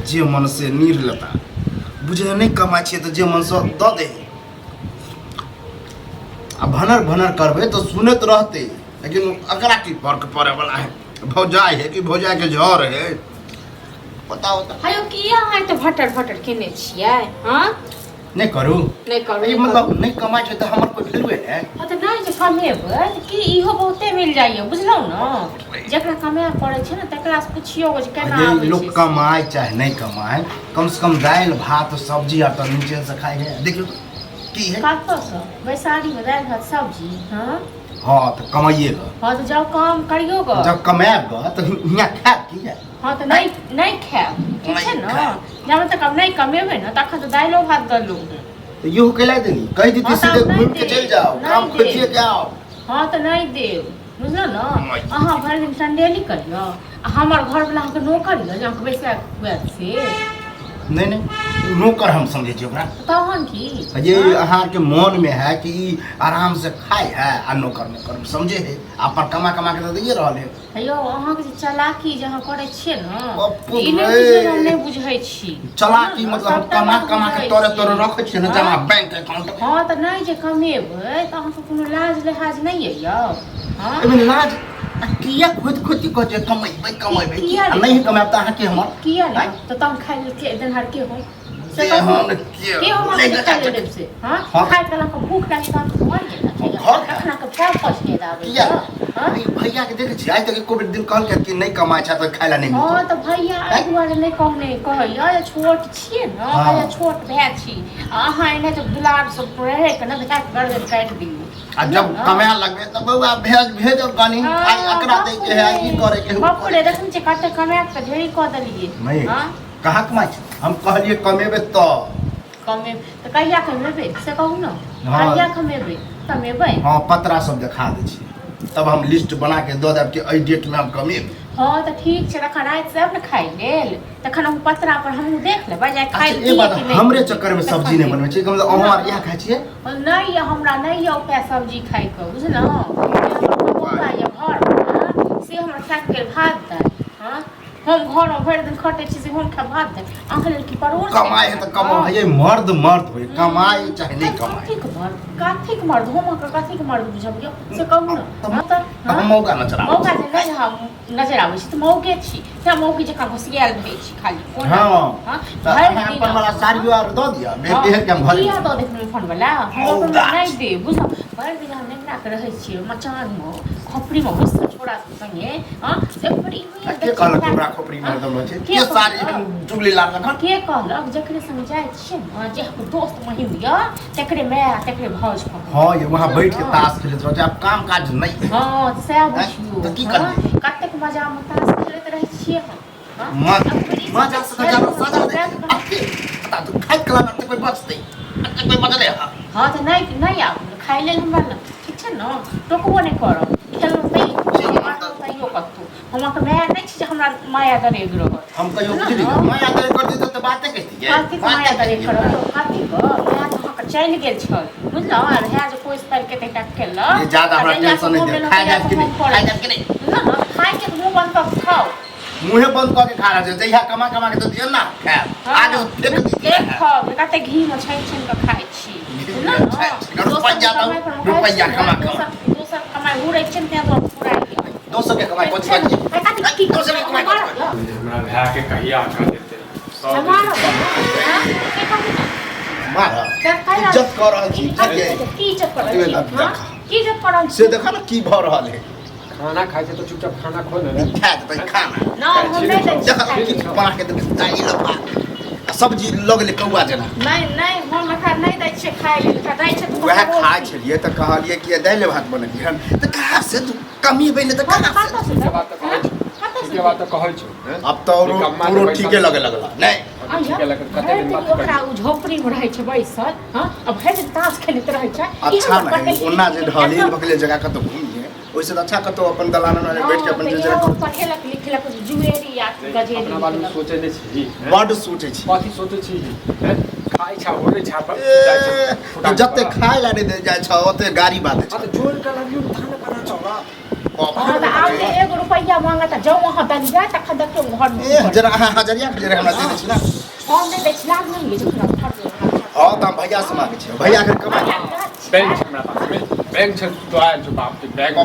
जे मन से नीर लेता बुझे नहीं कमाई छे तो जे मन से द दे आ भनर भनर करबे तो सुनत रहते लेकिन अकरा की फर्क पड़े वाला है भौजाई है कि भौजाई के जहर है पता होता हायो किया है तो भटर भटर केने छियै हां नहीं करू नहीं मतलब नहीं कमाई छे तो हमर कोई वैल्यू है हां तो नहीं जे कमेबै त की इहो बहुते मिल जाइए बुझलौ न जेकरा कमाए पड़े छै न तकरा से पुछियो जे केना आबै छै लोग कमाए चाहे नहीं कमाए कम से कम दाल भात सब्जी आ तो नीचे से खाए है देखियो की है कतौ से वैसारी में दाल भात सब्जी हां हां तो कमाइएगा हां तो जब काम करियोगा जब कमाएगा तो यहाँ खाए की है हाँ तो नहीं खाएब ठीक है ना जब तक अब नहीं कमेबै ना तखन तो दाइलो भात दलू तो यूं कहला देनी कह दी सीधे घूम के चल जाओ काम खोजिए के आओ हाँ तो नहीं देव बुझलो ना अहाँ भरि दिन संडेली करियो हमर घर वाला के नौकर ल जहाँ बैसा हुआ से नहीं नहीं नौकर हम समझे छी ओकरा तहन की ये अहाँ के मन में है कि आराम से खाए है आ नौकर नौकर समझे है अपन कमा कमा के दैए रहल है हेयो अहाँ के चालाकी जे अहाँ करे छियै ना ई नहीं बुझै छी चालाकी मतलब हम कमा कमा के तोरे तोरे रखै छियै ना जमा बैंक अकाउंट में हां त नहीं जे कमेबै त अहाँ के कोनो लाज लिहाज नहीं है यौ हां एमे लाज किया खुद खुद को जे कमेबै नहीं कमाब त अहाँ के हमर किया नहीं तो तम खाइ के दिन हर के हो से हम के हम खाइ लेब से हां खाइ कला के भूख लागी त मर गेल घर खाना के पार पछ के दाबे हां भैया के देखे छी आज तक एको दिन कहल के कि नहीं कमाय छ त खाइला नहीं हां त भैया एहि दुआरे नहीं कहने कहैया ये छोट छियै न भैया छोट भए छी अहाँ एने तो दुलार सब रहे के न बेटा गर्दन काट दियो आ जब कमाए लगबे त बौआ भेजब कनी आई एकरा दे के है ई करे के बापुरे देखन छै कते कमाए के ढेरी क देलिए हां कहां कमाई छ हम कहलिए कमेबे त कमे त कहिया कमेबे से कहू न कहिया कमेबे हां पतरा सब देखा दे छी तब हम लिस्ट बना के द देब कि एई डेट में हम कमेब हां त ठीक छै रखा रात से न खाइ लेल तखन हम पतरा पर हम देख लेबै जाय खाइ की बात हमरे चक्कर में सब्जी नहीं बनबै छै मतलब अहाँ आर यहाँ खाइ छियै नहीं हमरा नहीं यौ पे सब्जी खाइ के बुझलौ हमरा या घर से हमरा खा के भात दे हां हम घर में भरि दिन खटे छी से हम खा भात दे अहाँ लेल की परोर कमाए है त कमाओ ये मर्द होय कमाए चाहे नहीं कमाए काथिक मर्द हम काथिक मर्द बुझबियो से कहू न त हम मौका नजर आबै मौका जे नहीं हम नजर आबै छी त मौके छी त मौके जका घुसियाल भए छी खाली हां भरि अपन वाला साड़ियो आर द दिया बेटे है के हम घर किया द देख फोन वाला हम नहीं दे बुझ भरि दिन हम नेकरा के रहै छी मचान में खोपड़ी में घुस छोड़ा संगे हां से बड़ी के कहल तोरा खोपड़ी में दम छै के साड़ी चुगली लाल रखन के कहलक जकरे संग जाय छी जे दोस्त महिम या तकरे मैं तकरे भौज हां ये वहां बैठ के ताश खेलत रह अब काम काज नहीं हां से बुझियो त की करबे कतेक मजा में ताश खेलत रहै छी हम मजा से सजा दे पता तू खाइ कला त कोई बचतै कोई मजा ले हां त नहीं आ खाइ लेल हमरा ल ठीक छै न टोकबो नहीं करब खेलौ तैयो कतौ हमरा के माया नहीं छै हमरा माया दरे ग्रह हम कहियो बुझली माया दरे कर दी त बातें कहती है काती माया दरे करब काती ग माया तो का चल गेल छ बुझलो आर है जे कोई स्पेल के तक खेल ये ज्यादा हमरा टेंशन नहीं दे खाइ जात के नहीं ना खाइ के मुंह बंद कर खाओ मुंह बंद करके खा रहा है जहिया कमा कमा के तो दियो ना खाए आज फेंक दी एक खाओ कते घी में छान छान के खाइ छी ना रुपया कमा दोसर कमाई उड़ै छै त तो पूरा 200 के कमाई कोची बात 200 के कमाई हमरा भैया के कहिया आका देते हमारा मारा इज्जत कर रहल छी की इज्जत कर रहल छी की इज्जत कर रहल छी से देखा ना की भ रहल है खाना खाइ छै तो चुपचाप खाना खो ले खा दे खाना ना हम नहीं दै छी देखा की बना के दे दाई लपा सब्जी लग ले कौआ जेना नहीं हम खा नहीं दै छी खाइ ले दै छै तो वह खाइ छलिए त कहलिए कि दाल भात बनेली हन त कहां से तू कमी बने त कहां से के बात तो कहै छै अब तो पूरो ठीके लगे लगला नहीं ठीके लगे कते दिन बात ओकरा झोपड़ी में रहै छै बैसल हां अब भरि ताश खेलैत रहै छै अच्छा नहीं ओना जे ढाली बगले जगह कतो घूमिए ओइसे अच्छा कतो अपन दलान में बैठ के अपन जे पढ़ेलक लिखलक जुएरी या गजेरी अपना बारे में सोचे नै छी बड सोचे छी कथि सोचे छी खाइ छा ओरे छा पर जाय छै जते खाइ ला दे जाय छ ओते गाड़ी बात छै त जोर के लगियो थाने पता चला हां त आउने 1 रुपैया मांगा त जाऊ वहाँ दलिया त खदा के घर में ए जरा हजरिया के हमरा दे छी ना हम नहीं देख लाग नहीं जे घर हां त भैया से मांगे छी भैया के कमाई बैंक छ हमरा पास में बैंक छ तो आए जो बाप के बैंक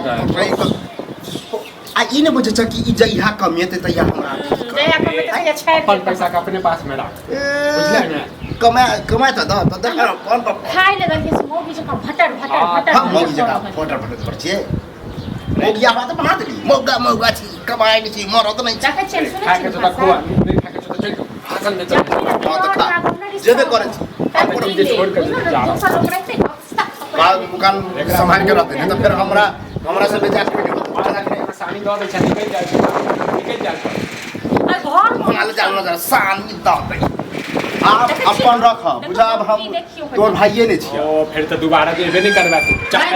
आ ई ने बुझे छ कि ई जे इहा कमेते त या हमरा नया कमे त ये छे अपन पैसा का अपने पास में रख बुझले ना कमाए त कौन खाइ ले दलिया से मोगी जका भटर हम मोगी जका फोटर पर छिए मोगिया बात बना देली मोगा छी कमाए नहीं छी मरत नहीं जाके चल सुने खा के तो खुआ नहीं खा के तो चल भाषण दे चल हां त खा जेबे करे छी अपन चीज छोड़ कर जा बाद दुकान संभाल के रहते नहीं तो फिर हमरा से बेचा के सानी दो दे छनी निकल जाए घर बना ले जाओ ना सानी द दे आप अपन रख बुझा अब हम तोर भाइये ने छी ओ फिर तो दोबारा देबे नहीं करबा तू चाहे